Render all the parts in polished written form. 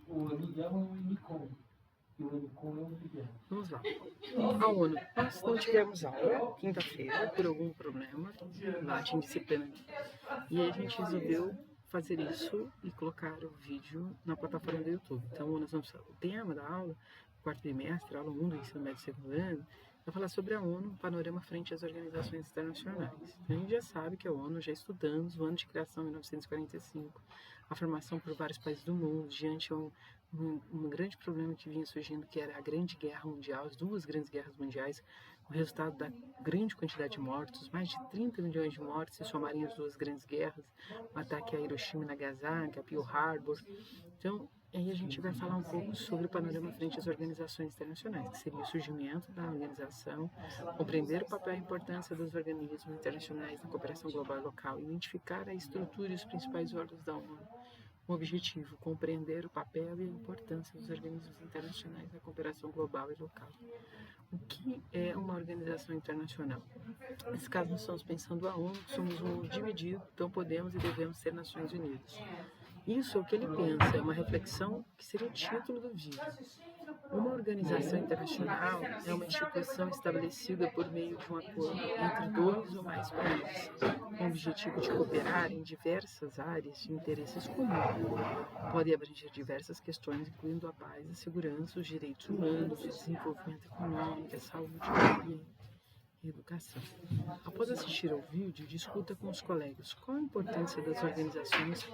O Miguel é o Unicom. E o Unicom é o Miguel. Vamos lá. A ONU. Nós não tivemos aula quinta-feira por algum problema lá de indisciplina. E aí a gente resolveu fazer isso e colocar o vídeo na plataforma do YouTube. Então, nós vamos, o tema da aula, quarto trimestre, aula 1 do ensino médio segundo ano, vai falar sobre a ONU, um panorama frente às organizações internacionais. Então, a gente já sabe que a ONU, já estudamos o ano de criação em 1945, a formação por vários países do mundo, diante de um grande problema que vinha surgindo, que era a Grande Guerra Mundial, as duas grandes guerras mundiais, o resultado da grande quantidade de mortos, mais de 30 milhões de mortos, se somarem as duas grandes guerras, o ataque a Hiroshima e Nagasaki, a Pearl Harbor. Então, aí a gente vai falar um pouco sobre o panorama frente às organizações internacionais, que seria o surgimento da organização, compreender o papel e a importância dos organismos internacionais na cooperação global e local, identificar a estrutura e os principais órgãos da ONU. O objetivo, compreender o papel e a importância dos organismos internacionais na cooperação global e local. O que é uma organização internacional? Nesse caso, nós estamos pensando a ONU, somos um mundo dividido, então podemos e devemos ser Nações Unidas. Isso é o que ele pensa, é uma reflexão que seria o título do vídeo. Uma organização internacional é uma instituição estabelecida por meio de um acordo entre dois ou mais países, com o objetivo de cooperar em diversas áreas de interesses comuns. Pode abranger diversas questões, incluindo a paz, a segurança, os direitos humanos, o desenvolvimento econômico, a saúde, o ambiente e a educação. Após assistir ao vídeo, discuta com os colegas qual a importância das organizações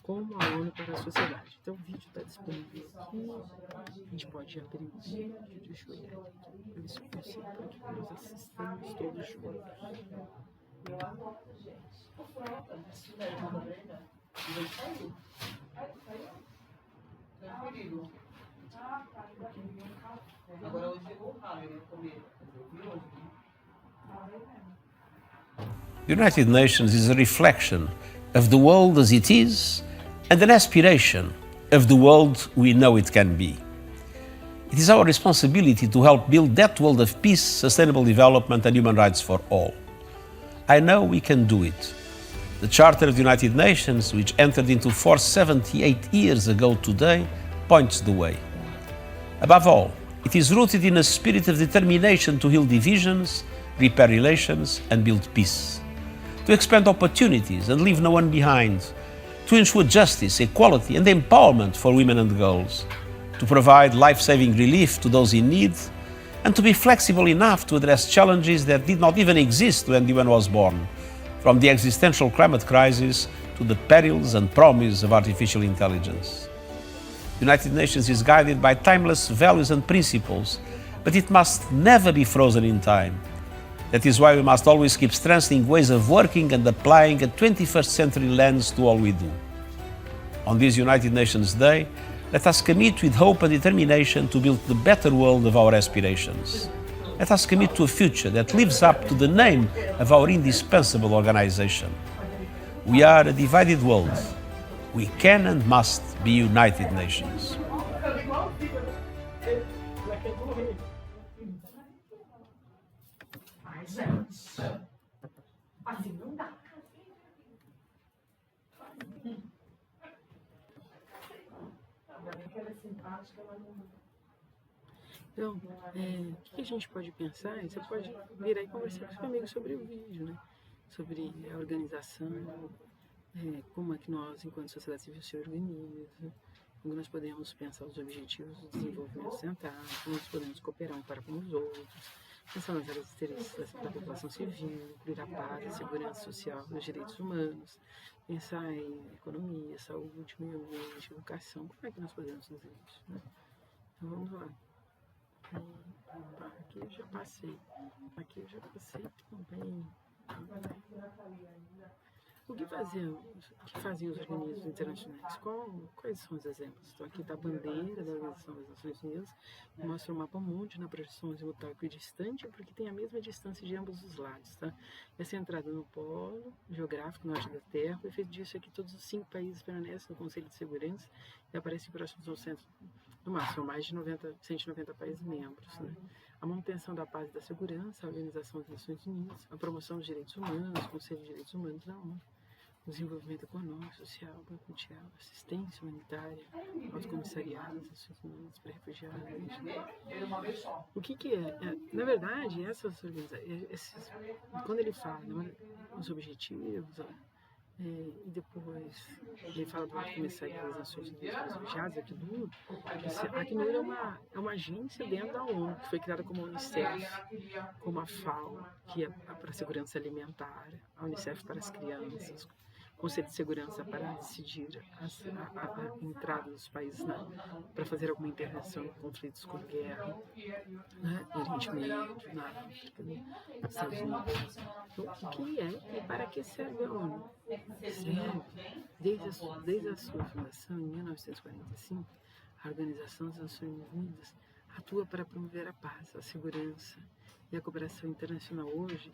como a ONU para a sociedade. Então o vídeo está disponível aqui, a gente pode abrir o vídeo, deixa eu olhar aqui, para ver se eu consigo, porque nós assistimos todos juntos. Agora hoje chegou o ralo, né? Comer. The United Nations is a reflection of the world as it is and an aspiration of the world we know it can be. It is our responsibility to help build that world of peace, sustainable development and human rights for all. I know we can do it. The Charter of the United Nations, which entered into force 78 years ago today, points the way. Above all, it is rooted in a spirit of determination to heal divisions, repair relations and build peace, to expand opportunities and leave no one behind, to ensure justice, equality and empowerment for women and girls, to provide life-saving relief to those in need, and to be flexible enough to address challenges that did not even exist when the UN was born, from the existential climate crisis to the perils and promise of artificial intelligence. The United Nations is guided by timeless values and principles, but it must never be frozen in time. That is why we must always keep strengthening ways of working and applying a 21st century lens to all we do. On this United Nations Day, let us commit with hope and determination to build the better world of our aspirations. Let us commit to a future that lives up to the name of our indispensable organization. We are a divided world. We can and must be United Nations. Então, o que a gente pode pensar? Você pode vir aí conversar com seu amigo sobre o vídeo, né? Sobre a organização, como é que nós, enquanto sociedade civil, se organiza, como nós podemos pensar os objetivos do desenvolvimento sustentável, como nós podemos cooperar um para com os outros, pensar nas áreas de interesse da população civil, incluir a paz, a segurança social, os direitos humanos, pensar em economia, saúde, meio ambiente, educação, como é que nós podemos fazer isso, né? Então vamos lá. Aqui eu já passei também. O que faziam os organismos internacionais? Quais são os exemplos? Então aqui está a bandeira da Organização das Nações Unidas, que mostra o mapa mundi na projeção azimutal equidistante, porque tem a mesma distância de ambos os lados, tá? É centrada no polo geográfico norte da Terra. O efeito disso é que todos os 5 países permanecem no Conselho de Segurança e aparecem próximos ao centro do mar. São mais de 190 países membros, né? A manutenção da paz e da segurança, a Organização das Nações Unidas, a promoção dos direitos humanos, o Conselho de Direitos Humanos da ONU, desenvolvimento econômico, social, banco mundial, assistência humanitária, alto comissariado das Nações Unidas para refugiados. O que é? Na verdade, essas organizações, quando ele fala os objetivos, e depois ele fala do Alto Comissariado das Nações Unidas para os Refugiados, a Acnur é uma agência dentro da ONU, que foi criada como a Unicef, como a FAO, que é para a segurança alimentar, a Unicef para as crianças, o Conselho de Segurança para decidir a entrada dos países para fazer alguma intervenção em conflitos com guerra, né, no Oriente Médio, na África, nos Estados Unidos. Então, o que é e para que serve a ONU? Serve, desde a sua fundação, em 1945, a Organização das Nações Unidas atua para promover a paz, a segurança e a cooperação internacional. Hoje,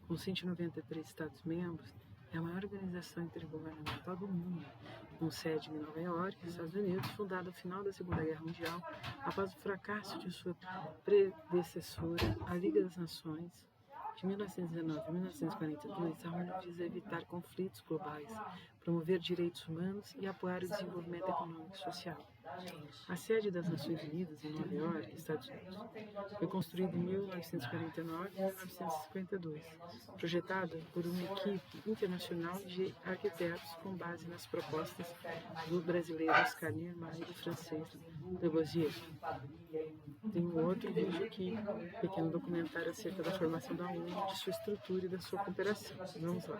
com 193 Estados-membros, é a maior organização intergovernamental do mundo, com sede em Nova York, Estados Unidos, fundada no final da Segunda Guerra Mundial, após o fracasso de sua predecessora, a Liga das Nações. De 1919 a 1942, a ONU visa evitar conflitos globais, promover direitos humanos e apoiar o desenvolvimento econômico e social. A sede das Nações Unidas, em Nova York, Estados Unidos, foi construída em 1949 e 1952, projetada por uma equipe internacional de arquitetos com base nas propostas do brasileiro Oscar Niemeyer e do francês Le Corbusier. Tem um outro vídeo aqui, um pequeno documentário acerca da formação da ONU, de sua estrutura e da sua cooperação. Vamos lá.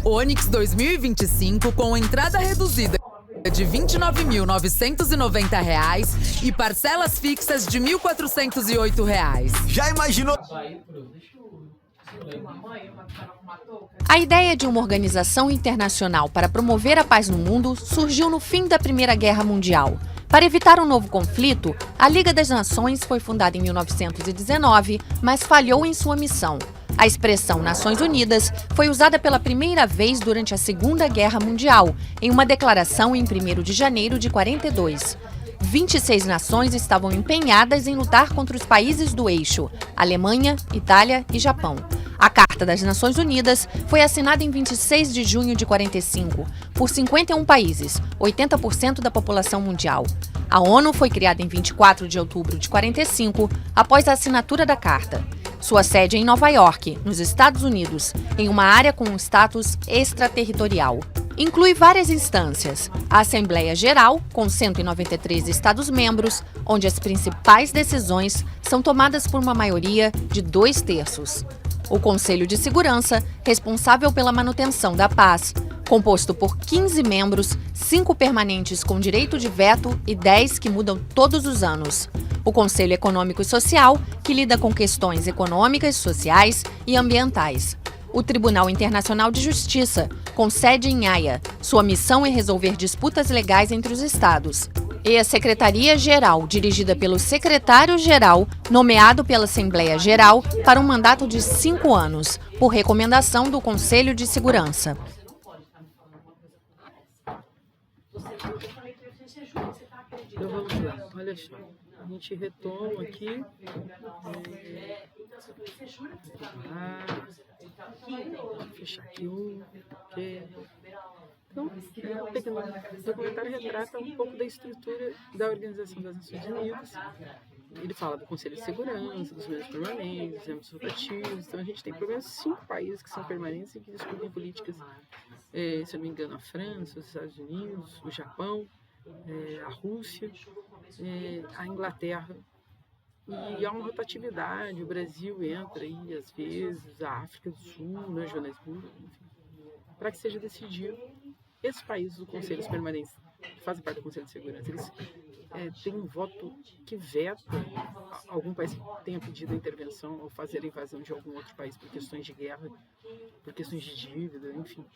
Onix 2025 com entrada reduzida de R$ 29.990 e parcelas fixas de R$ 1.408. Já imaginou? A ideia de uma organização internacional para promover a paz no mundo surgiu no fim da Primeira Guerra Mundial. Para evitar um novo conflito, a Liga das Nações foi fundada em 1919, mas falhou em sua missão. A expressão Nações Unidas foi usada pela primeira vez durante a Segunda Guerra Mundial, em uma declaração em 1º de janeiro de 1942. 26 nações estavam empenhadas em lutar contra os países do eixo, Alemanha, Itália e Japão. A Carta das Nações Unidas foi assinada em 26 de junho de 1945 por 51 países, 80% da população mundial. A ONU foi criada em 24 de outubro de 1945, após a assinatura da Carta. Sua sede é em Nova York, nos Estados Unidos, em uma área com um status extraterritorial. Inclui várias instâncias: a Assembleia Geral, com 193 Estados-membros, onde as principais decisões são tomadas por uma maioria de 2/3. O Conselho de Segurança, responsável pela manutenção da paz, composto por 15 membros, 5 permanentes com direito de veto e 10 que mudam todos os anos. O Conselho Econômico e Social, que lida com questões econômicas, sociais e ambientais. O Tribunal Internacional de Justiça, com sede em Haia. Sua missão é resolver disputas legais entre os Estados. E a Secretaria-Geral, dirigida pelo Secretário-Geral, nomeado pela Assembleia Geral para um mandato de 5 anos, por recomendação do Conselho de Segurança. Então vamos lá, olha só. A gente retoma aqui. Fechar aqui ok. Então, o pequeno documentário retrata um pouco da estrutura da Organização das Nações Unidas. Ele fala do Conselho de Segurança, dos membros permanentes, dos membros rotativos. Então, a gente tem pelo menos 5 países que são permanentes e que discutem políticas, se eu não me engano, a França, os Estados Unidos, o Japão, a Rússia, a Inglaterra. E há uma rotatividade, o Brasil entra aí, às vezes, a África do Sul, né, Joanesburgo, enfim, para que seja decidido. Esses países do Conselho Permanentes, que fazem parte do Conselho de Segurança, eles têm um voto que veta algum país que tenha pedido a intervenção ou fazer a invasão de algum outro país por questões de guerra, por questões de dívida, enfim.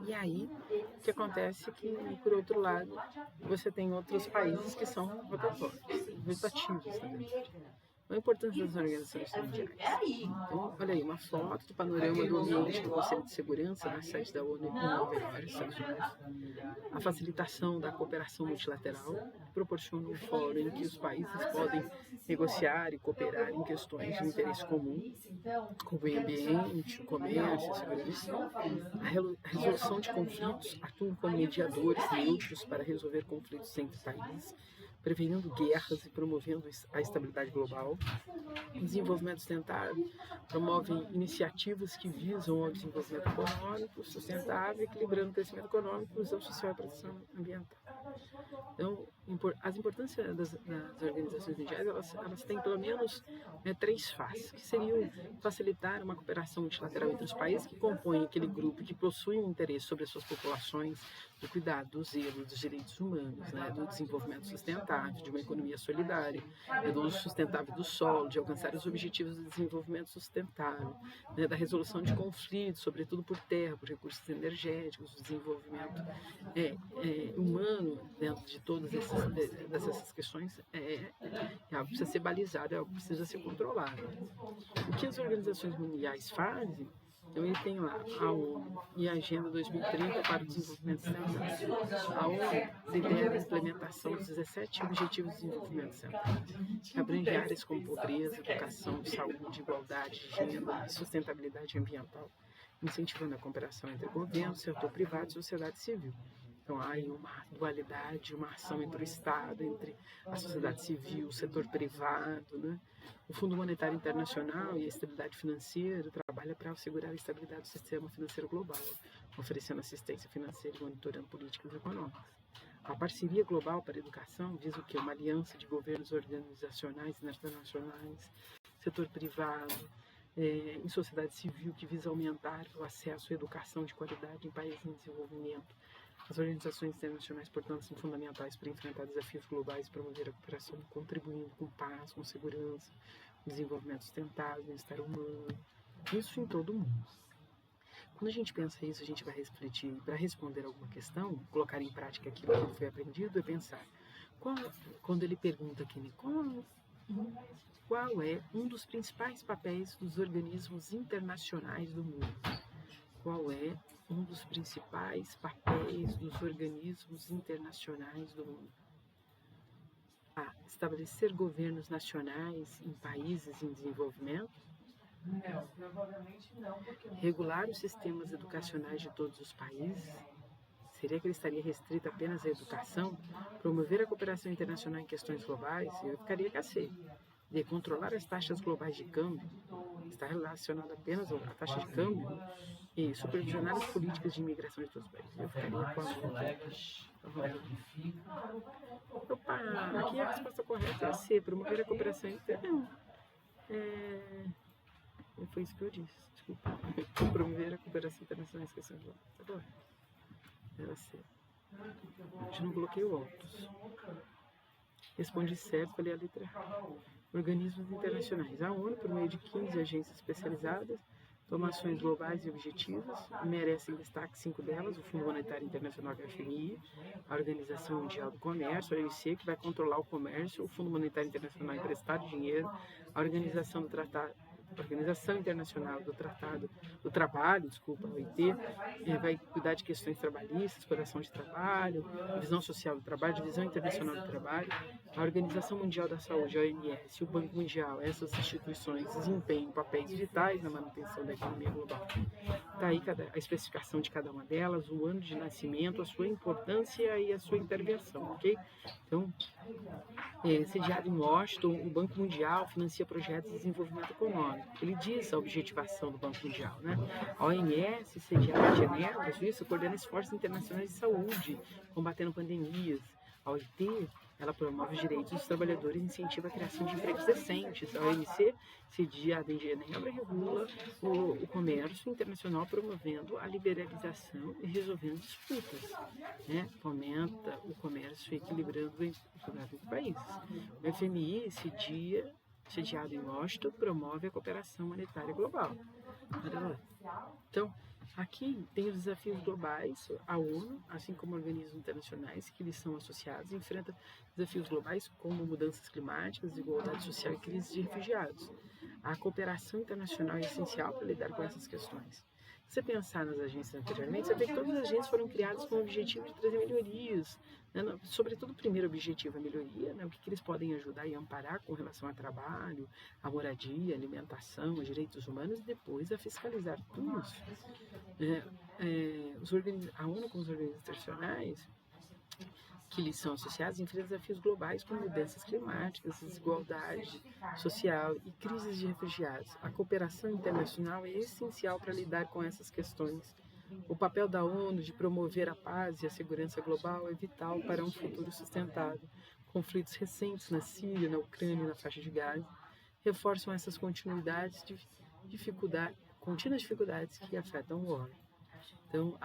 E aí, o que acontece é que, por outro lado, você tem outros países que são votativos, na verdade. A importância das organizações mundiais. Então, olha aí, uma foto do panorama do ambiente do Conselho de Segurança na sede da ONU em Nova York, Estados Unidos. A facilitação da cooperação multilateral proporciona um fórum em que os países podem negociar e cooperar em questões de interesse comum, como o meio ambiente, o comércio, a segurança. A resolução de conflitos atuam como mediadores neutros para resolver conflitos entre países, prevenindo guerras e promovendo a estabilidade global. O desenvolvimento sustentável promove iniciativas que visam o desenvolvimento econômico sustentável, equilibrando o crescimento econômico, inclusão social e proteção ambiental. Então, as importâncias das organizações mundiais, elas têm pelo menos 3 faces, que seriam facilitar uma cooperação multilateral entre os países que compõem aquele grupo que possuem interesse sobre as suas populações, do cuidado, do zelo, dos direitos humanos, né, do desenvolvimento sustentável, de uma economia solidária, do uso sustentável do solo, de alcançar os objetivos do desenvolvimento sustentável, né, da resolução de conflitos, sobretudo por terra, por recursos energéticos, do desenvolvimento humano dentro de todas essas questões é algo que precisa ser balizado, é algo que precisa ser controlado. O que as organizações mundiais fazem? Então, ele tem lá a ONU e a Agenda 2030 para o Desenvolvimento Sustentável. A ONU lidera a implementação dos 17 Objetivos de Desenvolvimento Sustentável, que abrangem áreas como pobreza, educação, saúde, igualdade de gênero e sustentabilidade ambiental, incentivando a cooperação entre governo, setor privado e sociedade civil. Então, há aí uma dualidade, uma ação entre o Estado, entre a sociedade civil, o setor privado, né? O Fundo Monetário Internacional e a estabilidade financeira trabalha para assegurar a estabilidade do sistema financeiro global, oferecendo assistência financeira e monitorando políticas econômicas. A Parceria Global para a Educação visa o quê? Uma aliança de governos organizacionais e internacionais, setor privado, em sociedade civil, que visa aumentar o acesso à educação de qualidade em países em desenvolvimento. As organizações internacionais, portanto, são fundamentais para enfrentar desafios globais e promover a cooperação, contribuindo com paz, com segurança, desenvolvimento sustentável, bem-estar humano, isso em todo o mundo. Quando a gente pensa isso, a gente vai refletir, para responder alguma questão, colocar em prática aquilo que foi aprendido, é pensar, quando ele pergunta aqui, qual é um dos principais papéis dos organismos internacionais do mundo? Qual é um dos principais papéis dos organismos internacionais do mundo? A. Estabelecer governos nacionais em países em desenvolvimento. Não, provavelmente não. Regular os sistemas educacionais de todos os países. Seria que ele estaria restrito apenas à educação? Promover a cooperação internacional em questões globais? Eu ficaria com a C. De controlar as taxas globais de câmbio. Está relacionado apenas à taxa de câmbio e supervisionar as políticas de imigração de todos os países. Eu ficaria com a Opa, aqui a resposta correta é C, promover a cooperação internacional. Foi isso que eu disse, desculpa. Promover a cooperação internacional em questões globais. Tá bom. Era C. A gente não coloquei o outros. Respondi certo, falei a letra A. Organismos internacionais. A ONU, por meio de 15 agências especializadas, toma ações globais e objetivas, merecem destaque 5 delas: o Fundo Monetário Internacional, que é a FMI, a Organização Mundial do Comércio, a OMC, que vai controlar o comércio, o Fundo Monetário Internacional emprestar dinheiro, a Organização Internacional do Trabalho, a OIT, vai cuidar de questões trabalhistas, exploração de trabalho, divisão social do trabalho, divisão internacional do trabalho, a Organização Mundial da Saúde, a OMS, o Banco Mundial. Essas instituições desempenham papéis vitais na manutenção da economia global. Está aí a especificação de cada uma delas, o ano de nascimento, a sua importância e a sua intervenção, ok? Então, sediado em Washington, o Banco Mundial financia projetos de desenvolvimento econômico. Ele diz a objetivação do Banco Mundial, né? A OMS, sediada em Genebra, a Suíça, coordena esforços internacionais de saúde, combatendo pandemias. A OIT, ela promove os direitos dos trabalhadores e incentiva a criação de empregos decentes. A OMC, sediada em Genebra, regula o comércio internacional, promovendo a liberalização e resolvendo disputas, né? Fomenta o comércio equilibrando entre países. O FMI, sediado em Washington, promove a cooperação monetária global. Então, Aqui tem os desafios globais. A ONU, assim como organismos internacionais que lhes são associados, enfrenta desafios globais como mudanças climáticas, desigualdade social e crise de refugiados. A cooperação internacional é essencial para lidar com essas questões. Se você pensar nas agências anteriormente, você vê que todas as agências foram criadas com o objetivo de trazer melhorias, né? Sobretudo o primeiro objetivo, a melhoria, né? O que eles podem ajudar e amparar com relação ao trabalho, à moradia, à alimentação, aos direitos humanos, e depois a fiscalizar tudo isso. A ONU com os organismos internacionais que lhes são associados enfrentam desafios globais como mudanças climáticas, desigualdade social e crises de refugiados. A cooperação internacional é essencial para lidar com essas questões. O papel da ONU de promover a paz e a segurança global é vital para um futuro sustentável. Conflitos recentes na Síria, na Ucrânia e na faixa de Gaza reforçam essas contínuas dificuldades que afetam o homem. Então,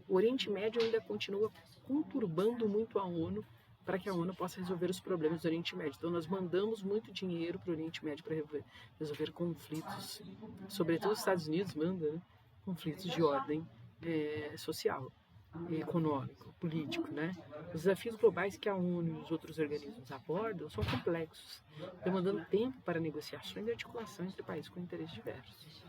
o Oriente Médio ainda continua conturbando muito a ONU para que a ONU possa resolver os problemas do Oriente Médio. Então, nós mandamos muito dinheiro para o Oriente Médio para resolver conflitos, sobretudo os Estados Unidos mandam, né? Conflitos de ordem social, econômico, político, né? Os desafios globais que a ONU e os outros organismos abordam são complexos, demandando tempo para negociações e articulação entre países com interesses diversos.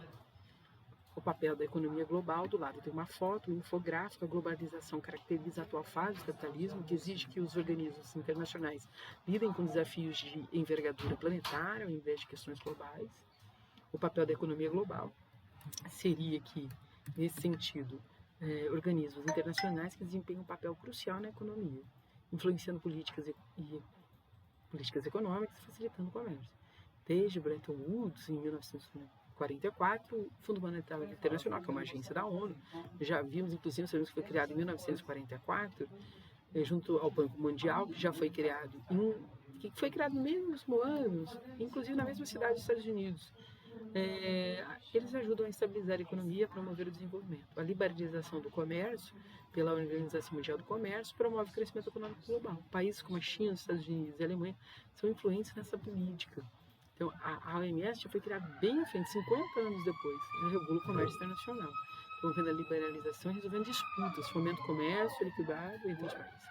O papel da economia global, do lado tem uma foto, um infográfico. A globalização caracteriza a atual fase do capitalismo, que exige que os organismos internacionais lidem com desafios de envergadura planetária, ao invés de questões globais. O papel da economia global seria que, nesse sentido, organismos internacionais que desempenham um papel crucial na economia, influenciando políticas econômicas, facilitando o comércio. Desde Bretton Woods, em 1944, o Fundo Monetário Internacional, que é uma agência da ONU, já vimos, inclusive, que foi criado em 1944, junto ao Banco Mundial, que já foi criado no mesmo ano, inclusive na mesma cidade dos Estados Unidos. Eles ajudam a estabilizar a economia e promover o desenvolvimento. A liberalização do comércio, pela Organização Mundial do Comércio, promove o crescimento econômico global. Países como a China, os Estados Unidos e a Alemanha são influentes nessa política. Então, a OMS já foi criada bem à frente, 50 anos depois, e regula o comércio internacional, promovendo a liberalização e resolvendo disputas, fomenta o comércio equilibrado entre os países.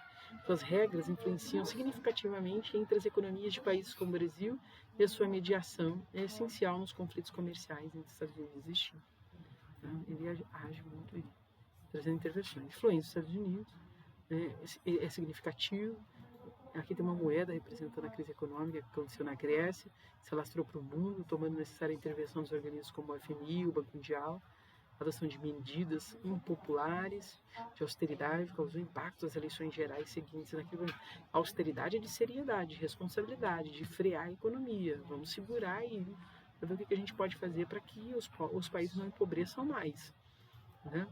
Suas regras influenciam significativamente entre as economias de países como o Brasil, e a sua mediação é essencial nos conflitos comerciais entre Estados Unidos e China. Então, ele age muito aí, trazendo intervenções. Influência dos Estados Unidos é significativo. Aqui tem uma moeda representando a crise econômica que aconteceu na Grécia, se alastrou para o mundo, tomando necessária intervenção dos organismos como o FMI, o Banco Mundial, a adoção de medidas impopulares de austeridade, causou impacto nas eleições gerais seguintes. A austeridade é de seriedade, de responsabilidade, de frear a economia. Vamos segurar aí para ver o que a gente pode fazer para que os países não empobreçam mais, né?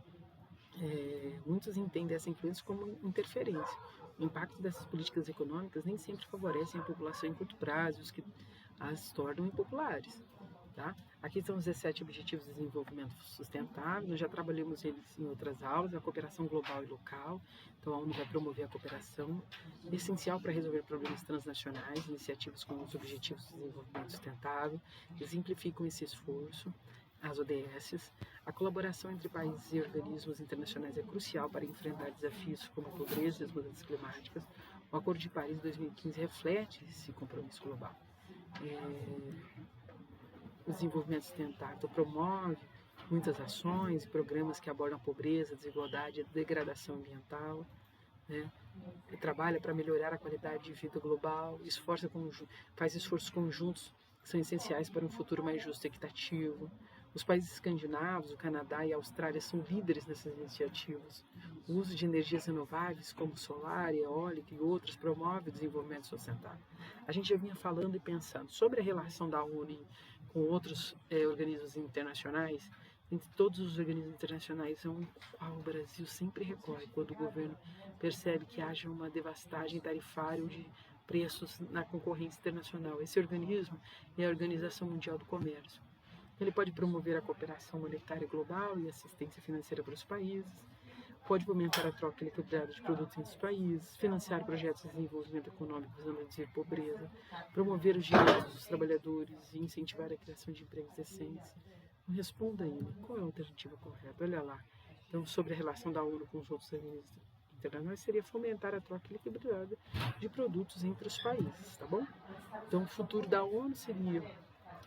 Muitos entendem essa influência como interferência. O impacto dessas políticas econômicas nem sempre favorecem a população em curto prazo, os que as tornam impopulares. Tá? Aqui estão os 17 Objetivos de Desenvolvimento Sustentável, nós já trabalhamos eles em outras aulas, a cooperação global e local. Então a ONU vai promover a cooperação, essencial para resolver problemas transnacionais, iniciativas com os Objetivos de Desenvolvimento Sustentável, exemplificam esse esforço. As ODSs, a colaboração entre países e organismos internacionais é crucial para enfrentar desafios como a pobreza e as mudanças climáticas. O Acordo de Paris de 2015 reflete esse compromisso global. O desenvolvimento sustentável promove muitas ações e programas que abordam a pobreza, a desigualdade e a degradação ambiental, né? Trabalha para melhorar a qualidade de vida global, faz esforços conjuntos que são essenciais para um futuro mais justo e equitativo. Os países escandinavos, o Canadá e a Austrália são líderes nessas iniciativas. O uso de energias renováveis, como solar, eólica e outras, promove o desenvolvimento sustentável. A gente já vinha falando e pensando sobre a relação da ONU com outros organismos internacionais. Entre todos os organismos internacionais, ao qual o Brasil sempre recorre quando o governo percebe que haja uma devastagem tarifária ou de preços na concorrência internacional. Esse organismo é a Organização Mundial do Comércio. Ele pode promover a cooperação monetária global e assistência financeira para os países, pode fomentar a troca equilibrada de produtos entre os países, financiar projetos de desenvolvimento econômico visando reduzir a pobreza, promover os direitos dos trabalhadores e incentivar a criação de empregos decentes. Responda aí, qual é a alternativa correta? Olha lá. Então, sobre a relação da ONU com os outros organismos internacionais, seria fomentar a troca equilibrada de produtos entre os países, tá bom? Então, o futuro da ONU seria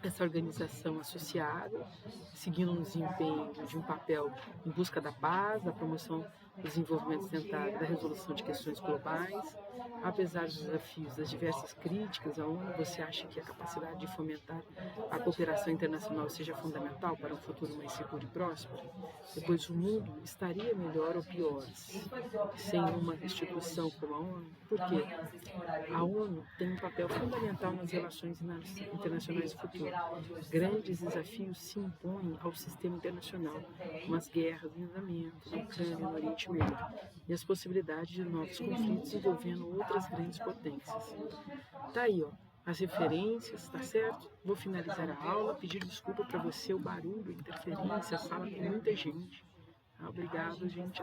essa organização associada, seguindo um desempenho de um papel em busca da paz, da promoção do desenvolvimento sustentável, da resolução de questões globais. Apesar dos desafios, das diversas críticas à ONU, você acha que a capacidade de fomentar a cooperação internacional seja fundamental para um futuro mais seguro e próspero? Depois, o mundo estaria melhor ou pior sem uma instituição como a ONU? Por quê? A ONU tem um papel fundamental nas relações internacionais do futuro. Grandes desafios se impõem ao sistema internacional, como as guerras em andamento, na Ucrânia e no Oriente Médio, e as possibilidades de novos conflitos envolvendo outras grandes potências. Tá aí, ó, as referências, tá certo? Vou finalizar a aula, pedir desculpa para você, o barulho, a interferência, a sala com muita gente. Obrigado, gente.